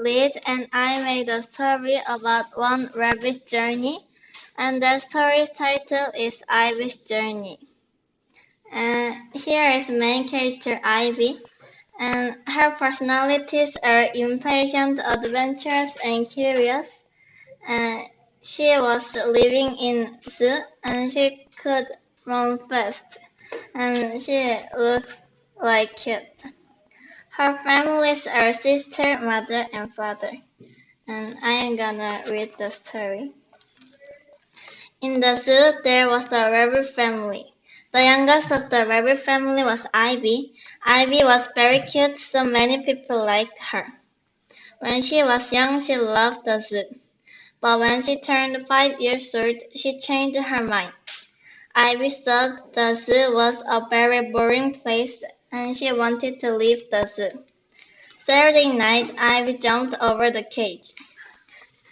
Liz, and I made a story about one rabbit's journey, and the story's title is Ivy's Journey. And here is main character Ivy, and her personalities are impatient, adventurous, and curious. And she was living in zoo, and she could run fast, and she looks like cute. Her families are sister, mother, and father. And I am gonna read the story. In the zoo, there was a rabbit family. The youngest of the rabbit family was Ivy. Ivy was very cute, so many people liked her. When she was young, she loved the zoo. But when she turned 5 years old, she changed her mind. Ivy thought the zoo was a very boring place, and she wanted to leave the zoo. Saturday night, Ivy jumped over the cage.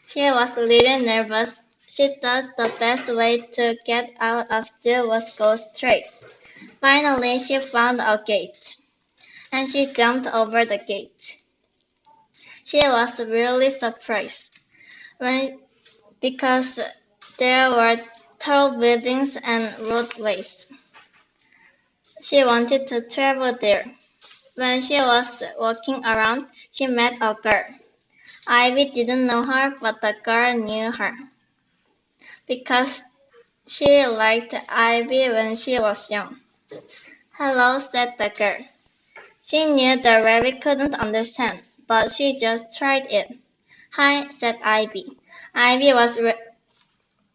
She was a little nervous. She thought the best way to get out of zoo was go straight. Finally, she found a gate, and she jumped over the gate. She was really surprised because there were tall buildings and roadways. She wanted to travel there. When she was walking around, she met a girl. Ivy didn't know her, but the girl knew her. Because she liked Ivy when she was young. Hello, said the girl. She knew the rabbit couldn't understand, but she just tried it. Hi, said Ivy. Ivy was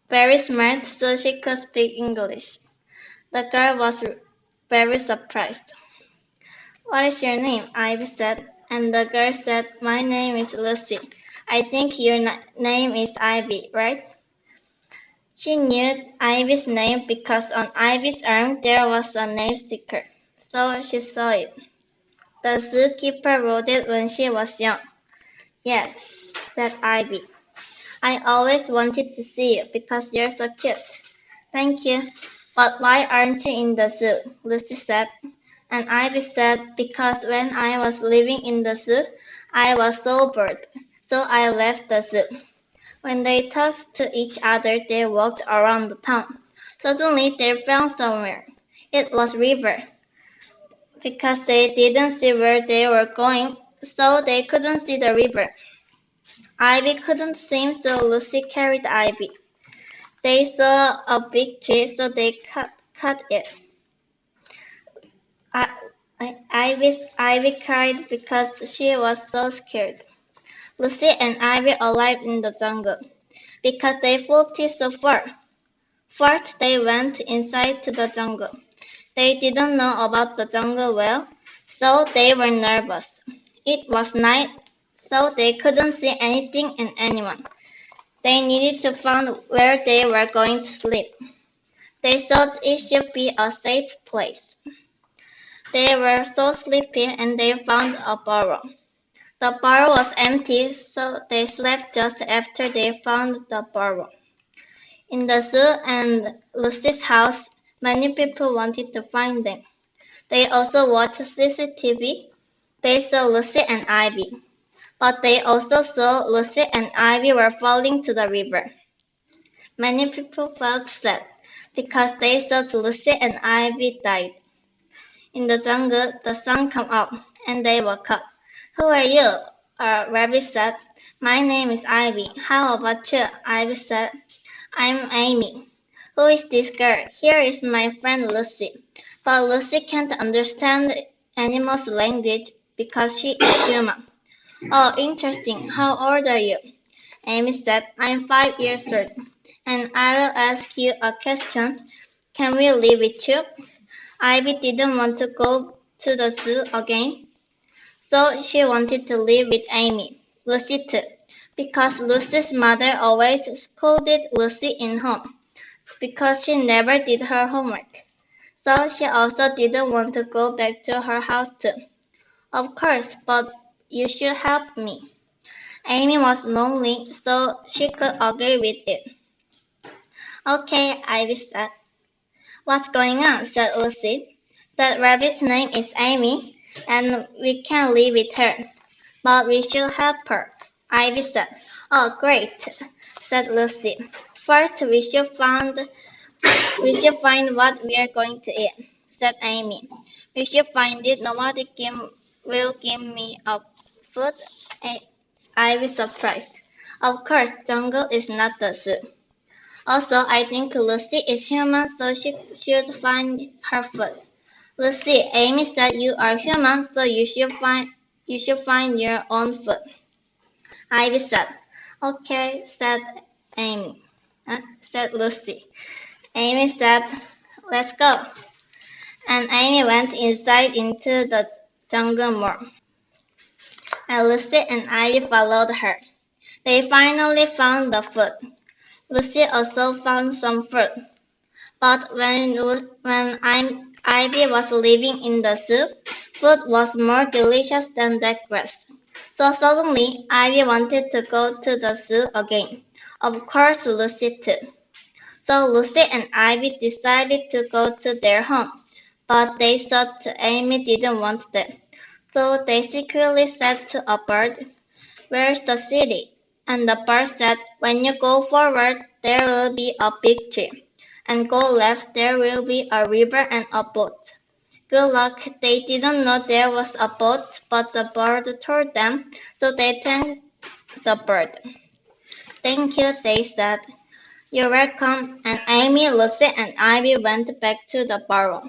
very smart, so she could speak English. The girl was very surprised. What is your name? Ivy said, and the girl said, my name is Lucy. I think your name is Ivy, right? She knew Ivy's name because on Ivy's arm there was a name sticker, so she saw it. The zookeeper wrote it when she was young. Yes, said Ivy. I always wanted to see you because you're so cute. Thank you. But why aren't you in the zoo? Lucy said. And Ivy said, because when I was living in the zoo, I was so bored, so I left the zoo. When they talked to each other, they walked around the town. Suddenly, they found somewhere. It was river. Because they didn't see where they were going, so they couldn't see the river. Ivy couldn't swim, so Lucy carried Ivy. They saw a big tree, so they cut it. Ivy cried because she was so scared. Lucy and Ivy arrived in the jungle because they felt it so far. First, they went inside to the jungle. They didn't know about the jungle well, so they were nervous. It was night, so they couldn't see anything and anyone. They needed to find where they were going to sleep. They thought it should be a safe place. They were so sleepy and they found a burrow. The burrow was empty, so they slept just after they found the burrow. In the zoo and Lucy's house, many people wanted to find them. They also watched CCTV. They saw Lucy and Ivy. But they also saw Lucy and Ivy were falling to the river. Many people felt sad because they thought Lucy and Ivy died. In the jungle, the sun came up, and they woke up. Who are you? A rabbit said. My name is Ivy. How about you? Ivy said. I'm Amy. Who is this girl? Here is my friend Lucy. But Lucy can't understand animals' language because she is human. Oh, interesting. How old are you? Amy said. I'm 5 years old. And I will ask you a question. Can we live with you? Ivy didn't want to go to the zoo again, so she wanted to live with Amy. Lucy too, because Lucy's mother always scolded Lucy in home because she never did her homework. So she also didn't want to go back to her house too. Of course, but you should help me. Amy was lonely, so she could agree with it. Okay, Ivy said. What's going on? Said Lucy. That rabbit's name is Amy, and we can live with her. But we should help her. Ivy said. Oh, great, said Lucy. First, we should find what we are going to eat, said Amy. We should find it. Nobody will give me up food. Ivy surprised. Of course, jungle is not the zoo. Also, I think Lucy is human, so she should find her food. Lucy, Amy said you are human, so you should find your own food. Ivy said. Okay, said Amy. Said Lucy. Amy said, let's go. And Amy went inside into the jungle more. And Lucy and Ivy followed her. They finally found the food. Lucy also found some fruit. But when Ivy was living in the zoo, food was more delicious than that grass. So suddenly, Ivy wanted to go to the zoo again. Of course, Lucy too. So Lucy and Ivy decided to go to their home, but they thought Amy didn't want them. So they secretly said to a bird, "Where's the city?" And the bird said, "When you go forward, there will be a big tree, and go left, there will be a river and a boat." Good luck, they didn't know there was a boat, but the bird told them, so they thanked the bird. "Thank you," they said. "You're welcome." And Amy, Lucy, and Ivy went back to the burrow.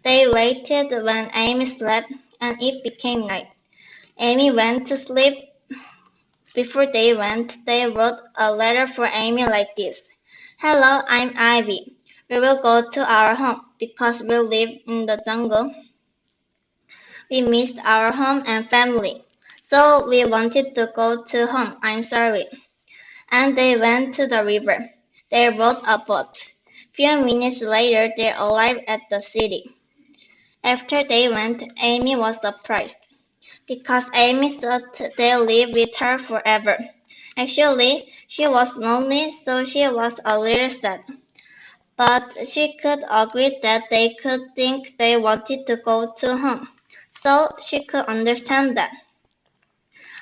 They waited when Amy slept, and it became night. Amy went to sleep. Before they went, they wrote a letter for Amy like this. "Hello, I'm Ivy. We will go to our home because we live in the jungle. We missed our home and family, so we wanted to go to home. I'm sorry." And they went to the river. They rowed a boat. Few minutes later, they arrived at the city. After they went, Amy was surprised, because Amy thought they'd live with her forever. Actually, she was lonely, so she was a little sad. But she could agree that they could think they wanted to go to home, so she could understand that.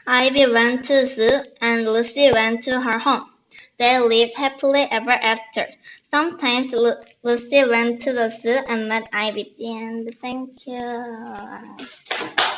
Ivy went to the zoo, and Lucy went to her home. They lived happily ever after. Sometimes Lucy went to the zoo and met Ivy. The end. Thank you.